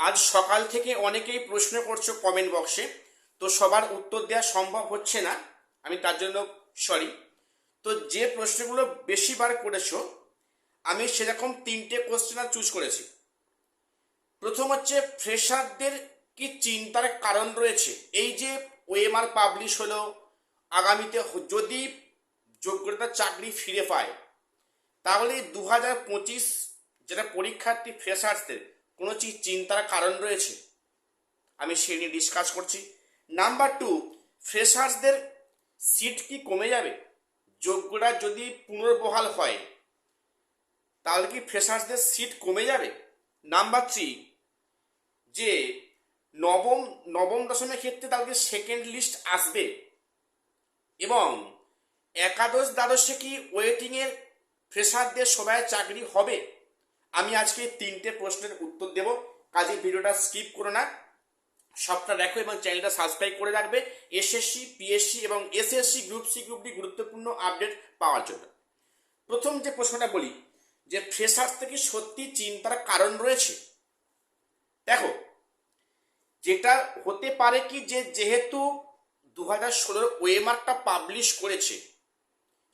আজ সকাল থেকে অনেকেই প্রশ্ন করছো কমেন্ট বক্সে, তো সবার উত্তর দেওয়া সম্ভব হচ্ছে না, আমি তার জন্য সরি। তো যে প্রশ্নগুলো বেশিবার করেছো আমি সেরকম তিনটে কোশ্চেন চুজ করেছি। প্রথম হচ্ছে, ফ্রেশারদের কি চিন্তার কারণ রয়েছে? এই যে ওএমআর পাবলিশ হলো, আগামীতে যদি যোগ্যতা চাকরি ফিরে পায়, তাহলে 2025 যেটা পরীক্ষার্থী ফ্রেশার্সদের কোনো চিন্তার কারণ রয়েছে? আমি সে নিয়ে ডিসকাস করছি। নাম্বার টু, ফ্রেশার্সদের সিট কি কমে যাবে? যোগ্যরা যদি পুনর্বহাল হয় তাহলে কি ফ্রেশার্সদের সিট কমে যাবে? নাম্বার থ্রি, যে নবম নবম দশমের ক্ষেত্রে তাহলে সেকেন্ড লিস্ট আসবে, এবং একাদশ দ্বাদশে কি ওয়েটিংয়ের ফ্রেশারদের সবাই চাকরি হবে? আমি আজকে তিনটে প্রশ্নের উত্তর দেব, কাজে ভিডিওটা স্কিপ করো না, সবটা দেখো এবং চ্যানেলটা সাবস্ক্রাইব করে রাখবে এসএসসি, পিএসসি এবং SSC group C group D গুরুত্বপূর্ণ আপডেট পাওয়ার জন্য। প্রথম যে প্রশ্নটা বলি, যে ফ্রেশার্স থেকে সত্যি চিন্তার কারণ রয়েছে? দেখো, যেটা হতে পারে কি, যে যেহেতু 2016 ওয়েমার্কটা পাবলিশ করেছে,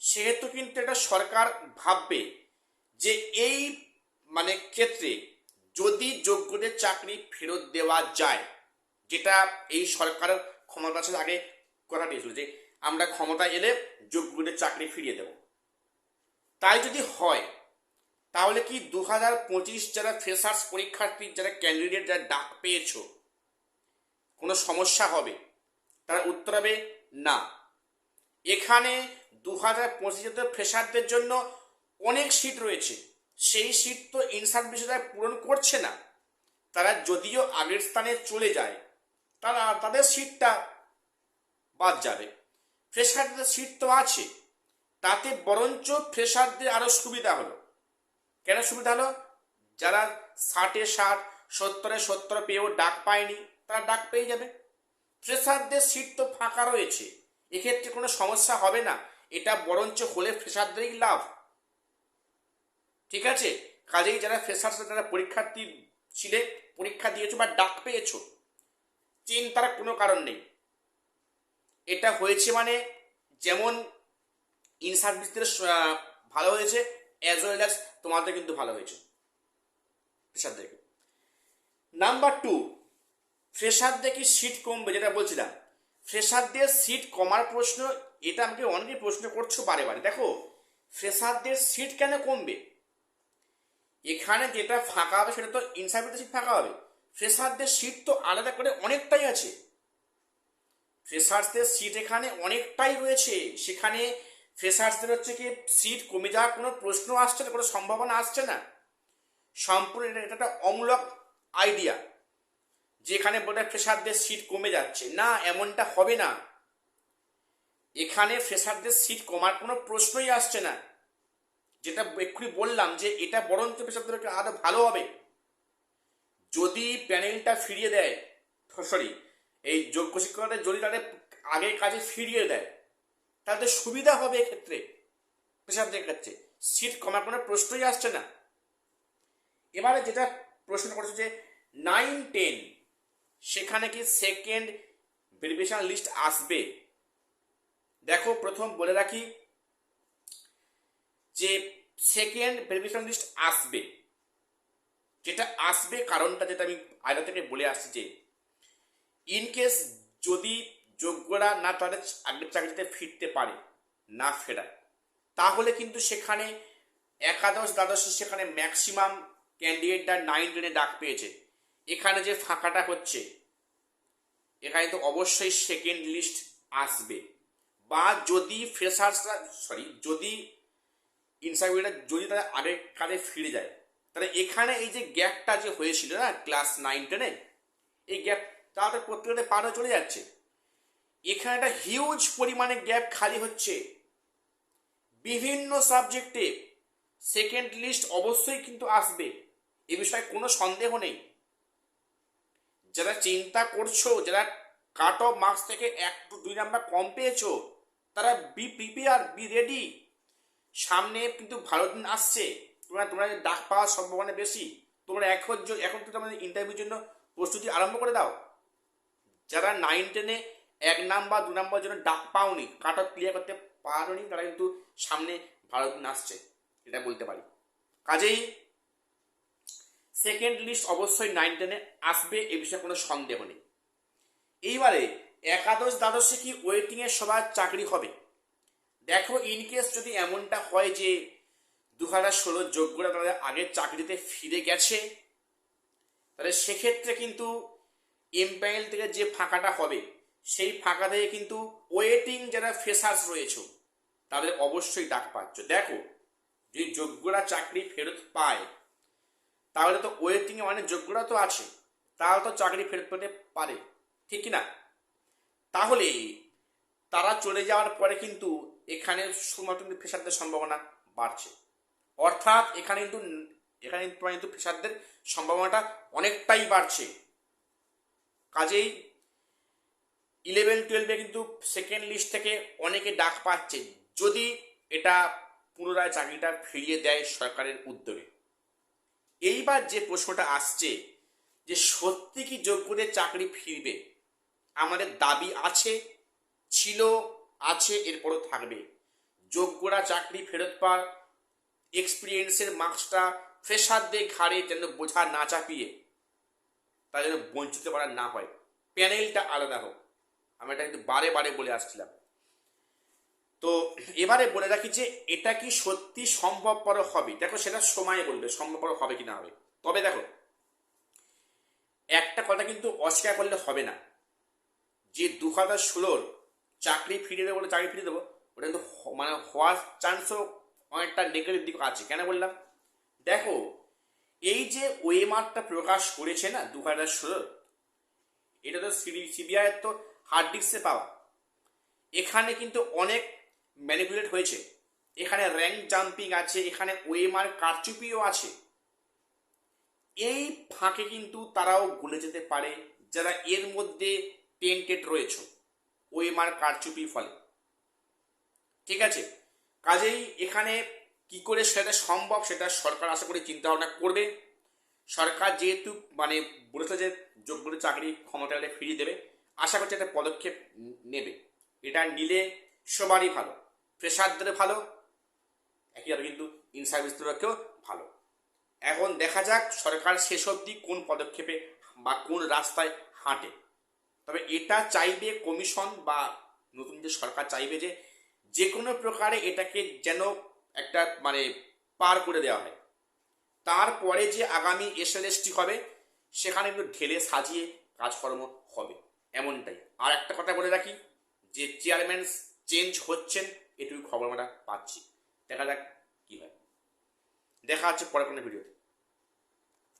সেহেতু কিন্তু এটা সরকার ভাববে যে এই ক্ষেত্রে যদি যোগ্যদের চাকরি ফেরত দেওয়া যায়, যেটা এই সরকারের ক্ষমতা আছে, আগে কথা দিয়েছিল যে আমরা ক্ষমতা এলে যোগ্যদের চাকরি ফিরিয়ে দেব। তাই যদি হয় তাহলে কি 2025 যারা ফ্রেশার্স পরীক্ষার্থী, যারা ক্যান্ডিডেট, যারা ডাক পেয়েছো, কোনো সমস্যা হবে? তার উত্তর হবে না। এখানে 2025 ফ্রেশারদের জন্য অনেক সিট রয়েছে, সেই সিট তো ইনসার্ট বিষয়টা পূরণ করছে না। তারা যদিও আগের স্থানে চলে যায়, তাদের সিটটা বাদ যাবে। ফ্রেশারদের সিট তো আছে, তাতে বরঞ্চ ফ্রেশারদের আরো সুবিধা হলো। কেন সুবিধা হলো? যারা 60-60, 70-70 পেয়েও ডাক পায়নি, তারা ডাক পেয়ে যাবে। ফ্রেশারদের সিট তো ফাঁকা রয়েছে, এক্ষেত্রে কোনো সমস্যা হবে না। এটা বরঞ্চ হলে ফ্রেশারদেরই লাভ। ঠিক আছে, কাজেই যারা ফ্রেশার্স, যারা পরীক্ষার্থী ছিলে, পরীক্ষা দিয়েছো বা ডাক পেয়েছো, চিন্তার কোনো কারণ নেই। এটা হয়েছে যেমন ইন সার্ভিসদের ভালো হয়েছে, অ্যাজ ওয়েল অ্যাজ তোমাদের কিন্তু ভালো হয়েছে ফ্রেশারদেরকে। নাম্বার টু, ফ্রেশারদের কি সিট কমবে? যেটা বলছিলাম, ফ্রেশারদের সিট কমার প্রশ্ন, এটা আমাকে অনেকেই প্রশ্ন করছো বারে বারে। দেখো, ফ্রেশারদের সিট কেন কমবে? এখানে যেটা ফাঁকা হবে সেটা তো ইনসার্ভিসের সিট ফাঁকা হবে, ফ্রেশারদের সিট তো আলাদা করে অনেকটাই আছে। ফ্রেশার্সদের সিট এখানে অনেকটাই রয়েছে, সেখানে ফ্রেশার্সদের হচ্ছে কি সিট কমে যাওয়ার কোনো প্রশ্ন আসছে না, কোনো সম্ভাবনা আসছে না। সম্পূর্ণ এটা একটা অমূলক আইডিয়া, যেখানে বলে ফ্রেশারদের সিট কমে যাচ্ছে, না, এমনটা হবে না। এখানে ফ্রেশারদের সিট কমার কোনো প্রশ্নই আসছে না। যেটা এক্ষুনি বললাম যে এটা বরঞ্চ ফ্রেশারদেরকে আরো ভালো হবে। যদি প্যানেলটা ফিরিয়ে দেয়, সরি, এই যোগ্য শিক্ষকদের যদি তাদের আগের কাজে ফিরিয়ে দেয়, তাদের সুবিধা হবে এক্ষেত্রে। ফ্রেশারদের ক্ষেত্রে সিট কমার কোনো প্রশ্নই আসছে না। এবারে যেটা প্রশ্ন করেছে যে 9-10, সেখানে কি সেকেন্ড ভেরিফিকেশন লিস্ট আসবে? দেখো, প্রথম বলে রাখি যে সেকেন্ড ভেরিফিকেশন লিস্ট আসবে। যেটা আসবে কারণটা যেটা আমি আগে থেকে বলে আসছি, যে ইনকেস যদি যোগ্যরা না তাদের আগের চাকরিতে ফিরতে পারে, না ফেরায়, তাহলে কিন্তু সেখানে একাদশ দ্বাদশে সেখানে ম্যাক্সিমাম ক্যান্ডিডেটরা 9-10 ডাক পেয়েছে। এখানে যে ফাঁকাটা হচ্ছে, এখানে তো অবশ্যই সেকেন্ড লিস্ট আসবে। বা যদি ফ্রেশার্সরা, যদি ইনসার্ভিসরা যদি তারা আগের কাজে ফিরে যায়, তাহলে এখানে এই যে গ্যাপটা যে হয়েছিল না ক্লাস 9-10-এ, এই গ্যাপ তাদের প্রত্যেকটা পার হয়ে চলে যাচ্ছে। এখানে একটা হিউজ পরিমাণে গ্যাপ খালি হচ্ছে বিভিন্ন সাবজেক্টে। সেকেন্ড লিস্ট অবশ্যই কিন্তু আসবে, এ বিষয়ে কোনো সন্দেহ নেই। যারা চিন্তা করছো, যারা কাট অফ মার্কস থেকে 1-2 নাম্বার কম পেয়েছো, তারা বি প্রিপেয়ার, বি রেডি। সামনে কিন্তু ভালো দিন আসছে, তোমরা ডাক পাওয়ার সম্ভাবনা বেশি। তোমরা এখন তো তোমাদের ইন্টারভিউর জন্য প্রস্তুতি আরম্ভ করে দাও। যারা 9-10-এ 1 নাম্বার 2 নাম্বার জন্য ডাক পাওনি, কাট অফ ক্লিয়ার করতে পারোনি, তারা কিন্তু সামনে ভালো দিন আসছে, এটা বলতে পারি। কাজেই সেকেন্ড লিস্ট অবশ্যই 9-10-এ আসবে, এ বিষয়ে কোনো সন্দেহ নেই। এইবারে একাদশ দ্বাদশে কি ওয়েটিংয়ে সবার চাকরি হবে? দেখো, ইনকেস যদি এমনটা হয় যে 2016 যোগ্যরা তাদের আগের চাকরিতে ফিরে গেছে, তাহলে সেক্ষেত্রে কিন্তু এমপ্যানেল থেকে যে ফাঁকাটা হবে, সেই ফাঁকা থেকে কিন্তু ওয়েটিং যারা ফ্রেশার্স রয়েছে তাদের অবশ্যই ডাক পাচ্ছ। দেখো, যদি যোগ্যরা চাকরি ফেরত পায় তাহলে তো ওয়েটিংয়ে অনেক যোগ্যরা তো আছে, তারা তো চাকরি ফেরত পেতে পারে, ঠিক কি না? তাহলে তারা চলে যাওয়ার পরে কিন্তু এখানে শুধুমাত্র কিন্তু ফ্রেশারদের সম্ভাবনা বাড়ছে, অর্থাৎ এখানে কিন্তু ফ্রেশারদের সম্ভাবনাটা অনেকটাই বাড়ছে। কাজেই 11-12-এ কিন্তু সেকেন্ড লিস্ট থেকে অনেকে ডাক পাচ্ছে, যদি এটা পুনরায় চাকরিটা ফিরিয়ে দেয় সরকারের উদ্যোগে। এইবার যে প্রশ্নটা আসছে যে সত্যি কি যোগ্যদের চাকরি ফিরবে? আমাদের দাবি আছে, ছিল, আছে, এরপরও থাকবে। যোগ্যরা চাকরি ফেরত পার, এক্সপিরিয়েন্সের মার্কসটা ফ্রেশারদের ঘাড়ে যেন বোঝা না চাপিয়ে তা যেন বঞ্চিত করা না হয়, প্যানেলটা আলাদা হোক। আমি এটা কিন্তু বারে বারে বলে আসছিলাম। তো এবারে বলে রাখি যে এটা কি সত্যি সম্ভবপর হবে? দেখো, সেটা সময় বলবে সম্ভবপর হবে কি না হবে। তবে দেখো, একটা কথা কিন্তু অস্বীকার করলে হবে না, যে 2016 চাকরি ফিরিয়ে দেবো বলে চাকরি ফিরিয়ে দেবো, ওটা কিন্তু মানে হওয়ার চান্সও অনেকটা নেগেটিভ দিক আছে। কেন বললাম? দেখো, এই যে ওএমআরটা প্রকাশ করেছে না 2016, এটা তো সিবিআই তো হার্ড ডিস্কে পাওয়া। এখানে কিন্তু অনেক ম্যানিপুলেট হয়েছে, এখানে র্যাঙ্ক জাম্পিং আছে, এখানে ওএমআর কারচুপিও আছে। এই ফাঁকে কিন্তু তারাও গলে যেতে পারে যারা এর মধ্যে টেন্টেড রয়েছে ওএমআর কারচুপির ফলে, ঠিক আছে? কাজেই এখানে কি করে সেটা সম্ভব সেটা সরকার আশা করি চিন্তা ভাবনা করবে। সরকার যেহেতু মানে বলেছে যে যোগ্যদের চাকরি ক্ষমতা ফিরিয়ে দেবে, আশা করছি একটা পদক্ষেপ নেবে। এটা নিলে সবারই ভালো, ফ্রেশারদের ভালো, একইভাবে কিন্তু ইন সার্ভিসদেরকেও ভালো। এখন দেখা যাক সরকার শেষ অবধি কোন পদক্ষেপে বা কোন রাস্তায় হাঁটে। তবে এটা চাইবে কমিশন বা নতুন যে সরকার চাইবে যে কোনো প্রকারে এটাকে যেন একটা মানে পার করে দেওয়া হয়। তারপরে যে আগামী এসএলএসটি হবে সেখানে একটু ঢেলে সাজিয়ে কাজকর্ম হবে, এমনটাই। আর একটা কথা বলে রাখি যে চেয়ারম্যান চেঞ্জ হচ্ছেন, এটুকু খবর আমরা পাচ্ছি। দেখা যাক কি হয়। দেখা হচ্ছে পরে কোনো ভিডিওতে।